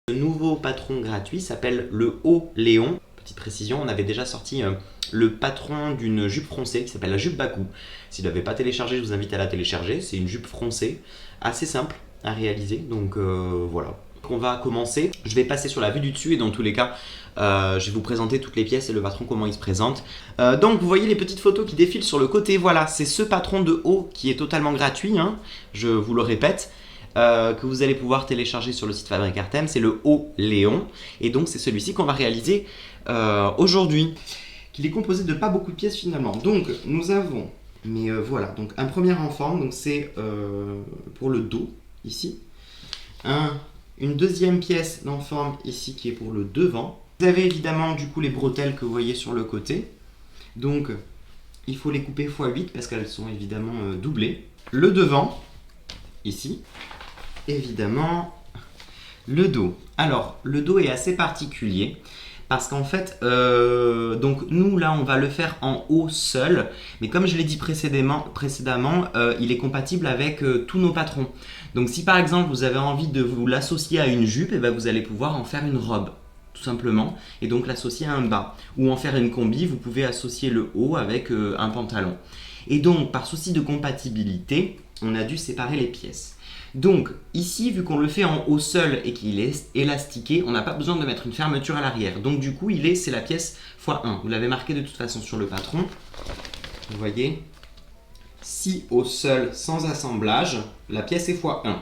Le nouveau patron gratuit s'appelle le Haut Léon. Petite précision, on avait déjà sorti le patron d'une jupe froncée qui s'appelle la jupe Bakou. Si vous ne l'avez pas téléchargé, je vous invite à la télécharger. C'est une jupe froncée, assez simple à réaliser. Donc voilà. On va commencer. Je vais passer sur la vue du dessus et dans tous les cas, je vais vous présenter toutes les pièces et le patron comment il se présente. Donc vous voyez les petites photos qui défilent sur le côté. Voilà, c'est ce patron de haut qui est totalement gratuit, hein, je vous le répète. Que vous allez pouvoir télécharger sur le site Fabric Artem, c'est le Haut Léon, et donc c'est celui-ci qu'on va réaliser aujourd'hui, qu'il est composé de pas beaucoup de pièces finalement. Donc nous avons, voilà, donc un premier en forme, donc c'est pour le dos ici, une deuxième pièce en forme ici qui est pour le devant. Vous avez évidemment du coup les bretelles que vous voyez sur le côté, donc il faut les couper x8 parce qu'elles sont évidemment doublées. Le devant ici. Évidemment, le dos. Alors, le dos est assez particulier parce qu'en fait, donc nous là, on va le faire en haut seul, mais comme je l'ai dit précédemment, il est compatible avec tous nos patrons. Donc, si par exemple vous avez envie de vous l'associer à une jupe, et ben, vous allez pouvoir en faire une robe, tout simplement, et donc l'associer à un bas. Ou en faire une combi, vous pouvez associer le haut avec un pantalon. Et donc, par souci de compatibilité, on a dû séparer les pièces. Donc ici, vu qu'on le fait en haut seul et qu'il est élastiqué, on n'a pas besoin de mettre une fermeture à l'arrière. Donc du coup, c'est la pièce x1. Vous l'avez marqué de toute façon sur le patron. Vous voyez, si haut seul sans assemblage, la pièce est x1.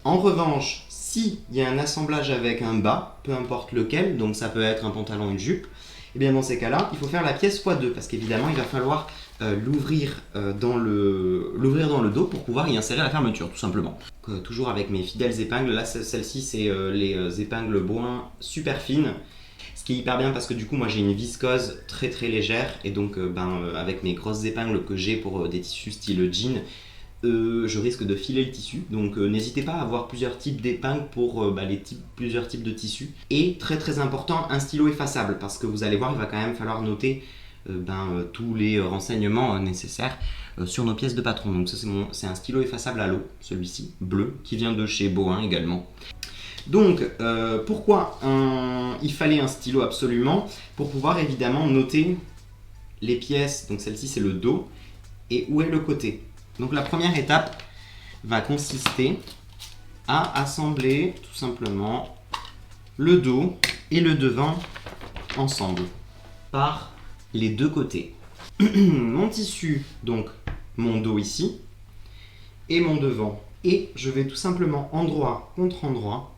En revanche, s'il y a un assemblage avec un bas, peu importe lequel, donc ça peut être un pantalon, une jupe, et bien dans ces cas-là, il faut faire la pièce x2 parce qu'évidemment, il va falloir l'ouvrir dans le dos pour pouvoir y insérer la fermeture, tout simplement. Toujours avec mes fidèles épingles. Là, celle-ci, c'est les épingles Boin super fines. Ce qui est hyper bien parce que du coup, moi, j'ai une viscose très très légère et donc avec mes grosses épingles que j'ai pour des tissus style jean, je risque de filer le tissu, donc n'hésitez pas à avoir plusieurs types d'épingles pour plusieurs types de tissus. Et très très important, un stylo effaçable, parce que vous allez voir, il va quand même falloir noter tous les renseignements nécessaires sur nos pièces de patron. Donc ça c'est un stylo effaçable à l'eau, celui-ci, bleu, qui vient de chez Boin également. Donc pourquoi il fallait un stylo absolument? Pour pouvoir évidemment noter les pièces, donc celle-ci c'est le dos, et où est le côté. Donc la première étape va consister à assembler tout simplement le dos et le devant ensemble par les deux côtés. Mon tissu, donc mon dos ici, et mon devant. Et je vais tout simplement endroit contre endroit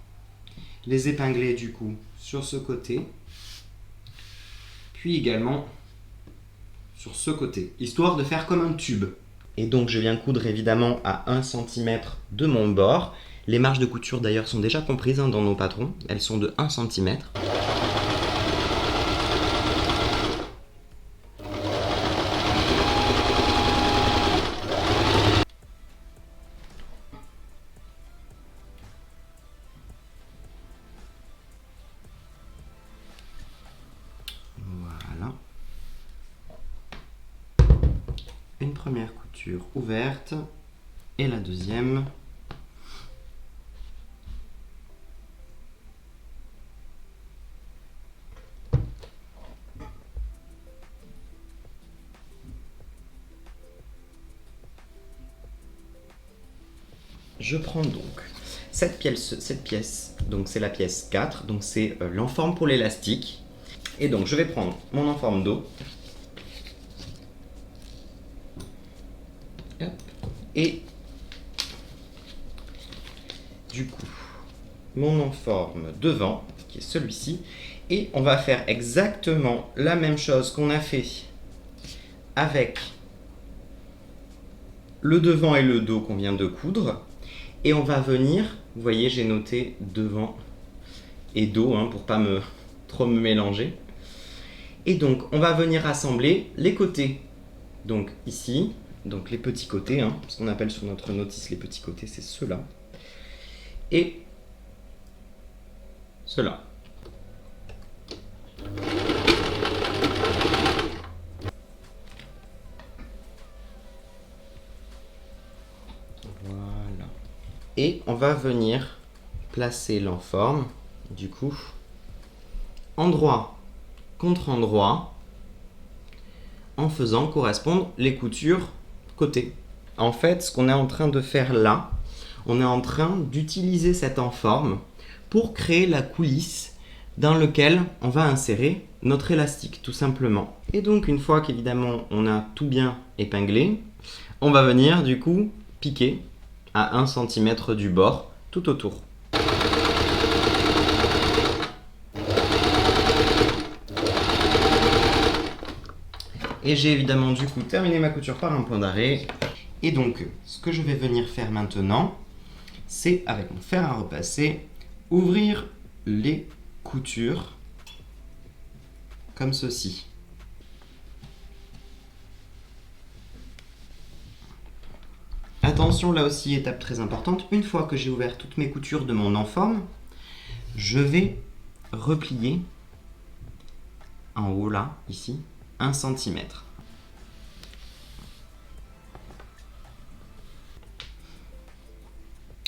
les épingler du coup sur ce côté, puis également sur ce côté, histoire de faire comme un tube. Et donc je viens coudre évidemment à 1 cm de mon bord. Les marges de couture d'ailleurs sont déjà comprises dans nos patrons, elles sont de 1 cm. Voilà. Une première couture ouverte et la deuxième. Je prends donc cette pièce, donc c'est la pièce 4, donc c'est l'enforme pour l'élastique. Et donc je vais prendre mon enforme dos. Et du coup, mon enforme devant, qui est celui-ci. Et on va faire exactement la même chose qu'on a fait avec le devant et le dos qu'on vient de coudre. Et on va venir, vous voyez, j'ai noté devant et dos pour pas trop me mélanger. Et donc, on va venir assembler les côtés. Donc ici, donc les petits côtés, ce qu'on appelle sur notre notice les petits côtés, c'est ceux-là. Et ceux-là. Voilà. Et on va venir placer l'enforme, du coup, endroit contre endroit, en faisant correspondre les coutures côté. En fait, ce qu'on est en train de faire là, on est en train d'utiliser cette enforme pour créer la coulisse dans laquelle on va insérer notre élastique, tout simplement. Et donc, une fois qu'évidemment on a tout bien épinglé, on va venir du coup piquer à 1 cm du bord tout autour. Et j'ai évidemment du coup terminé ma couture par un point d'arrêt. Et donc, ce que je vais venir faire maintenant, c'est avec mon fer à repasser, ouvrir les coutures comme ceci. Attention, là aussi, étape très importante, une fois que j'ai ouvert toutes mes coutures de mon enforme, je vais replier en haut là, ici, 1 cm.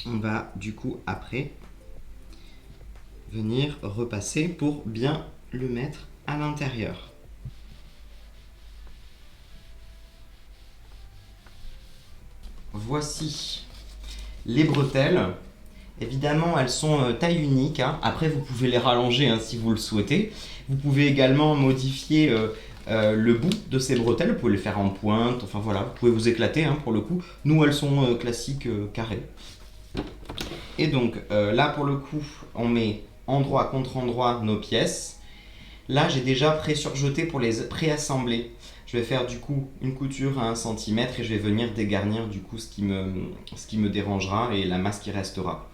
On va du coup après venir repasser pour bien le mettre à l'intérieur. Voici les bretelles. Évidemment, elles sont taille unique. Après, vous pouvez les rallonger si vous le souhaitez. Vous pouvez également modifier le bout de ces bretelles. Vous pouvez les faire en pointe. Enfin voilà, vous pouvez vous éclater pour le coup. Nous, elles sont classiques carrées. Et donc là, pour le coup, on met endroit contre endroit nos pièces. Là, j'ai déjà pré-surjeté pour les préassembler. Je vais faire du coup une couture à 1 cm et je vais venir dégarnir du coup ce qui me dérangera et la masse qui restera.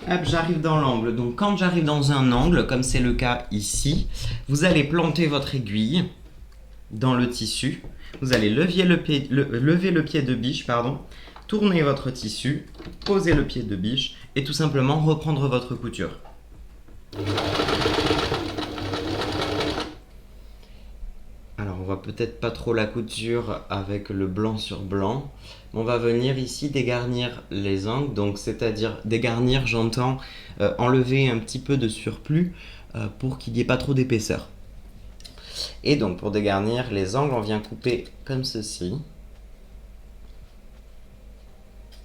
Hop, j'arrive dans l'angle. Donc quand j'arrive dans un angle, comme c'est le cas ici, vous allez planter votre aiguille dans le tissu. Vous allez lever le pied de biche, tourner votre tissu, poser le pied de biche et tout simplement reprendre votre couture. Alors on voit peut-être pas trop la couture avec le blanc sur blanc. On va venir ici dégarnir les angles, donc c'est-à-dire dégarnir, j'entends enlever un petit peu de surplus pour qu'il n'y ait pas trop d'épaisseur. Et donc pour dégarnir les angles, on vient couper comme ceci.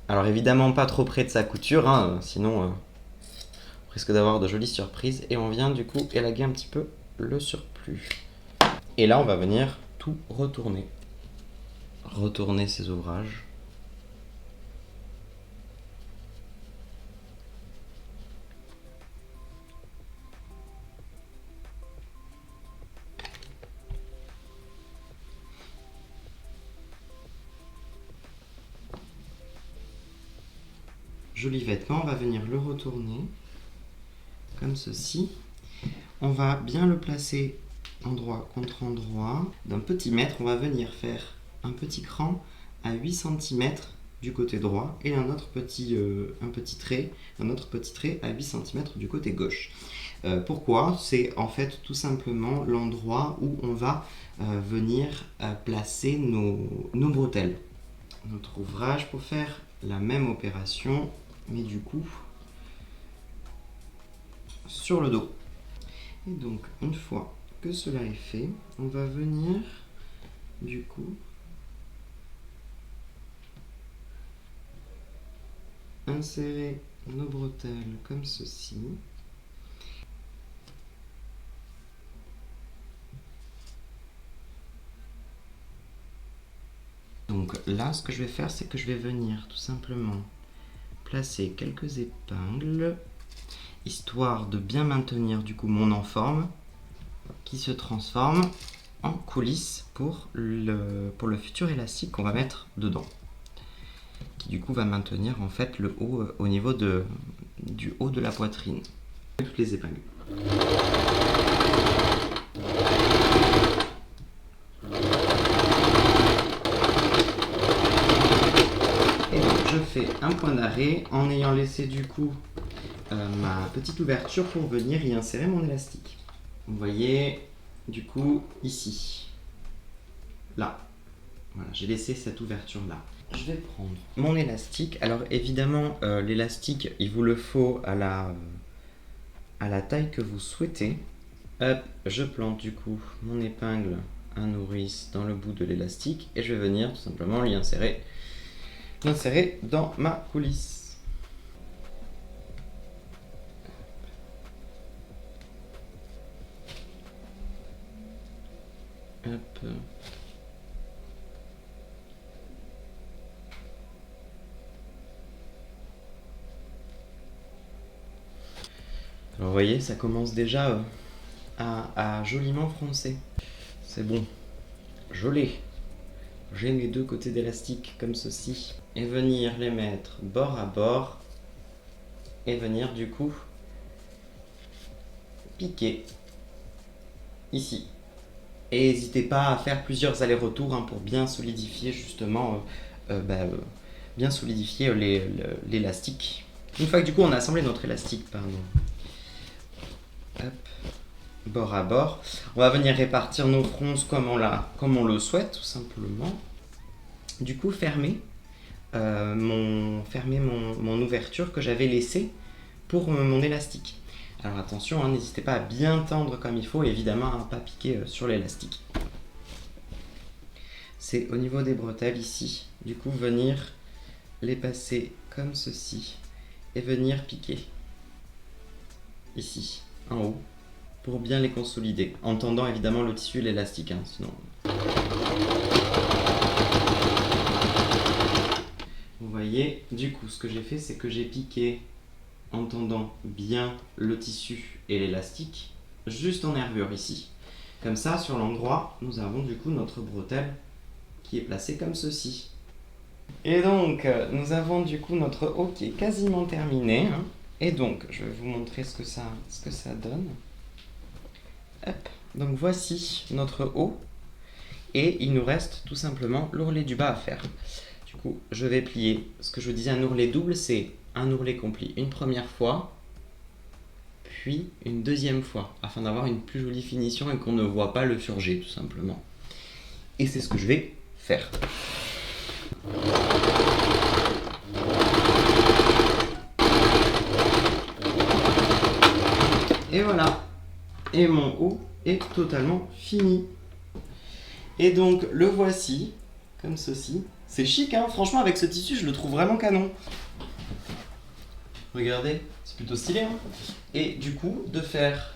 Alors évidemment pas trop près de sa couture, sinon on risque d'avoir de jolies surprises. Et on vient du coup élaguer un petit peu le surplus. Et là on va venir tout retourner. Retourner ces ouvrages. Joli vêtement, on va venir le retourner comme ceci. On va bien le placer endroit contre endroit. D'un petit mètre, on va venir faire un petit cran à 8 cm du côté droit et un autre petit trait à 8 cm du côté gauche. Pourquoi? C'est en fait tout simplement l'endroit où on va venir placer nos bretelles. Notre ouvrage pour faire la même opération, mais du coup sur le dos. Et donc une fois que cela est fait, on va venir du coup insérer nos bretelles comme ceci. Donc là, ce que je vais faire, c'est que je vais venir tout simplement placer quelques épingles, histoire de bien maintenir du coup mon enforme, qui se transforme en coulisse pour le futur élastique qu'on va mettre dedans, qui du coup va maintenir en fait le haut au niveau du haut de la poitrine. Toutes les épingles. Et donc je fais un point d'arrêt en ayant laissé du coup ma petite ouverture pour venir y insérer mon élastique. Vous voyez du coup ici, là. Voilà, j'ai laissé cette ouverture-là. Je vais prendre mon élastique. Alors évidemment, l'élastique, il vous le faut à la taille que vous souhaitez. Hop, je plante du coup mon épingle à nourrice dans le bout de l'élastique et je vais venir tout simplement l'insérer dans ma coulisse. Hop. Alors vous voyez, ça commence déjà à joliment froncer. C'est bon, je l'ai. J'ai mes deux côtés d'élastique comme ceci. Et venir les mettre bord à bord. Et venir du coup piquer ici. Et n'hésitez pas à faire plusieurs allers-retours pour bien solidifier justement, bien solidifier l'élastique. Une fois que du coup on a assemblé notre élastique, pardon. Hop, bord à bord. On va venir répartir nos fronces comme on le souhaite tout simplement. Du coup fermer mon ouverture que j'avais laissée pour mon élastique. Alors attention, n'hésitez pas à bien tendre comme il faut, évidemment à ne pas piquer sur l'élastique. C'est au niveau des bretelles ici. Du coup venir les passer comme ceci et venir piquer ici en haut pour bien les consolider, en tendant évidemment le tissu et l'élastique, sinon... Vous voyez, du coup ce que j'ai fait c'est que j'ai piqué en tendant bien le tissu et l'élastique juste en nervure ici. Comme ça, sur l'endroit, nous avons du coup notre bretelle qui est placée comme ceci. Et donc, nous avons du coup notre haut qui est quasiment terminé. Et donc, je vais vous montrer ce que ça donne. Hop. Donc voici notre haut. Et il nous reste tout simplement l'ourlet du bas à faire. Du coup, je vais plier. Ce que je disais, un ourlet double, c'est un ourlet qu'on plie une première fois, puis une deuxième fois, afin d'avoir une plus jolie finition et qu'on ne voit pas le surjet, tout simplement. Et c'est ce que je vais faire. Et voilà. Et mon haut est totalement fini. Et donc, le voici, comme ceci. C'est chic, franchement, avec ce tissu, je le trouve vraiment canon. Regardez, c'est plutôt stylé. Et du coup, de faire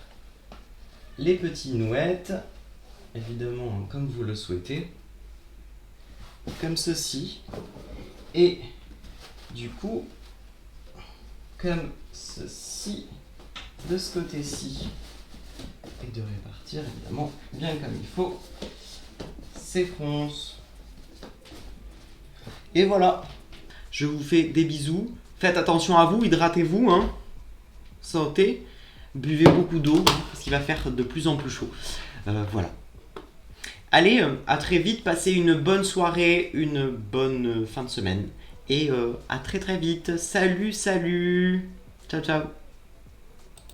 les petits nouettes, évidemment comme vous le souhaitez, comme ceci. Et du coup, comme ceci, de ce côté-ci. Et de répartir évidemment bien comme il faut ces fronces. Et voilà. Je vous fais des bisous. Faites attention à vous, hydratez-vous, sautez, buvez beaucoup d'eau, parce qu'il va faire de plus en plus chaud. Voilà. Allez, à très vite, passez une bonne soirée, une bonne fin de semaine. Et à très très vite. Salut, salut. Ciao, ciao.